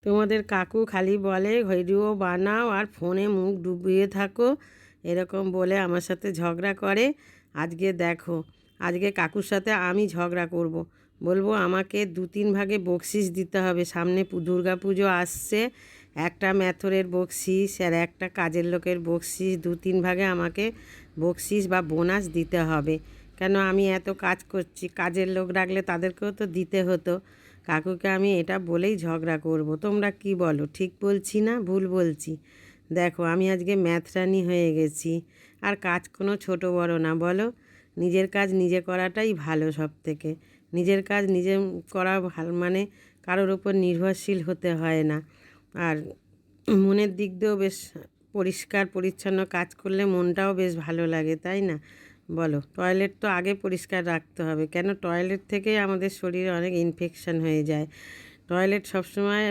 তোমাদের কাকু খালি বলে ভিডিও বানাও আর ফোনে মুখ ডুবিয়ে থাকো, এরকম বলে আমার সাথে ঝগড়া করে। আজকে দেখো, আজকে কাকুর সাথে আমি ঝগড়া করব। বলবো আমাকে 2-3 ভাগে বকশিস দিতে হবে। সামনে দুর্গা পুজো আসছে, একটা ম্যাথরের বকশিস আর একটা কাজের লোকের বকশিস, 2-3 ভাগে আমাকে বকশিস বা বোনাস দিতে হবে। কেন আমি এত কাজ করছি, কাজের লোক রাখলে তাদেরকেও তো দিতে হতো। কাকুকে আমি এটা বলেই ঝগড়া করব। তোমরা কি বলো, ঠিক বলছি না ভুল বলছি? দেখো, আমি আজকে ম্যাথরানি হয়ে গেছি। আর কাজ কোনো ছোট বড় না, বলো। নিজের কাজ নিজে করাটাই ভালো সব থেকে। নিজের কাজ নিজে করা ভালো, মানে কারোর ওপর নির্ভরশীল হতে হয় না। আর মনের দিক দিয়েও বেশ পরিষ্কার পরিচ্ছন্ন কাজ করলে মনটাও বেশ ভালো লাগে, তাই না? বলো, টয়লেট তো আগে পরিষ্কার রাখতে হবে। কেন, টয়লেট থেকেই আমাদের শরীরে অনেক ইনফেকশন হয়ে যায়। টয়লেট সবসময়